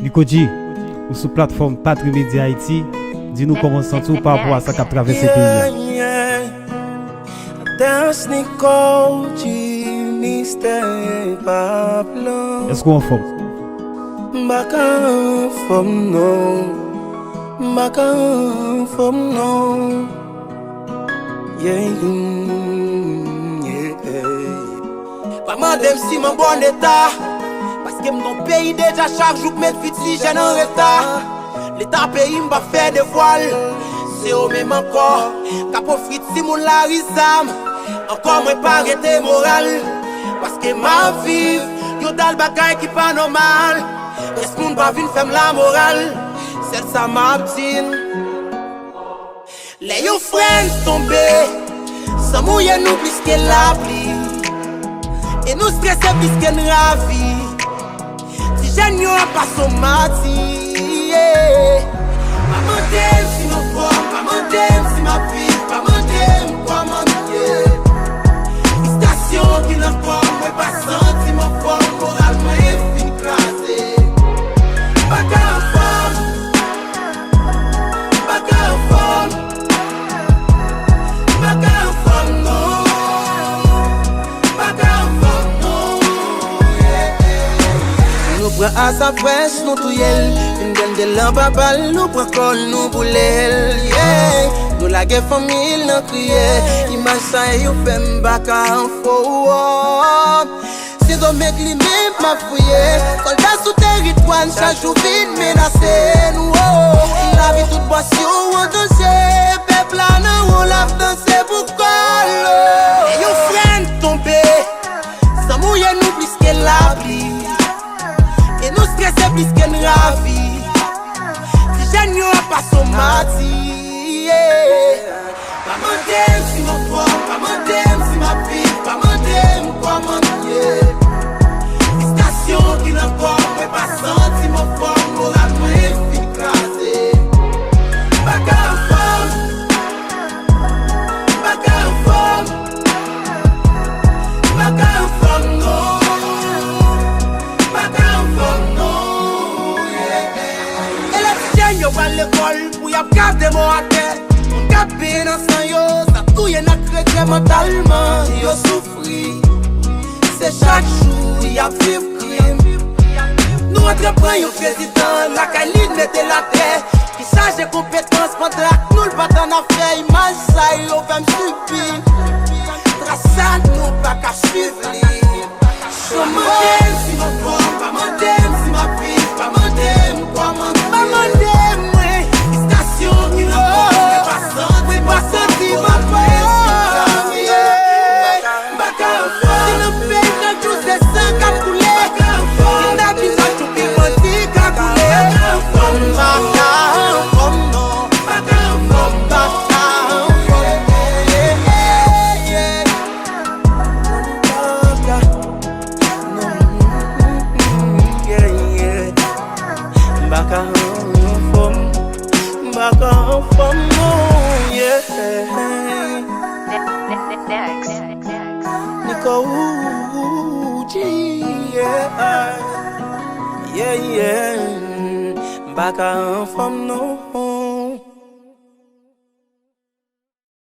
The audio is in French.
Nikoji, ou sur plateforme Patri Media Haïti, dis-nous comment sens-tu par rapport à ça qui a traversé le pays. Dance Nikoji, Mr. Pablo. Est-ce qu'on est en forme? Baka from no, baka from no, yeah. Pas mandem si mon bon état, parce que mon pays déjà chaque jour met fiti j'ai en retard. L'état pays m'a fait des voiles, c'est au même encore. Capo frit si mon la risam, encore moins pas arrêter moral, parce que ma vie, yo dal bagay qui pas normal. Est-ce qu'on va venir faire la morale? C'est ça ma petite. Les yo frères tombés, sans mouiller nous plus que la pluie. Et nous stressés plus que nous ravis. Si j'ai n'y a pas son mati. Maman t'aime si mon corps, maman t'aime si ma fille, maman t'aime quoi mon Dieu. Station qui n'a pas, moi pas senti mon corps, moralement est fin classé. Baka en forme, baka en forme, baka en forme, non, baka en forme, non, Nous prenons à sa fraîche, nous touillons, une gaine de lampe à balle, nous prenons col, nous boulons, yeah. Nous la guerre famille, nous crions, image ça et nous faisons baka en forme. C'est donc mec li même m'a fouillé. Soldats sous territoire, chaque jour vite menacé. Nous, la vie toute boisson, on dansait. Peuple là, on l'a dansé pour coller. Et yon frère tombé, sans mouiller nous plus que la pluie. Et nous stressés plus que nous ravis. Si j'ai n'y a pas son mati. Maman t'aime si mon frère, maman t'aime si ma fille, maman t'aime quoi mon Dieu. Qui n'a pas, mais pas senti mon forme, moralement efficace. Baka en forme, baka en forme, baka en forme, non, baka en forme, non, yeah. Et la petite yo va à l'école pour y garder mon tête. On capé dans son yo, ça tout y'en a créé mentalement. Yo souffri, c'est chaque jour y a vivre. Nous entreprenons un président, la caline mette la terre. Qui change de compétences pendant nous le bâton à faire. Image ça, il va me subir. Traçade, nous pas qu'à suivre. Maman t'aime si mon corps, maman t'aime si ma fille, maman t'aime quoi, maman t'aime, oui. Station qui n'a pas senti, pas senti ma fille. Baka en forme, c'est le pays quand tout c'est ça qu'a coulé. Yeah, yeah, back on from no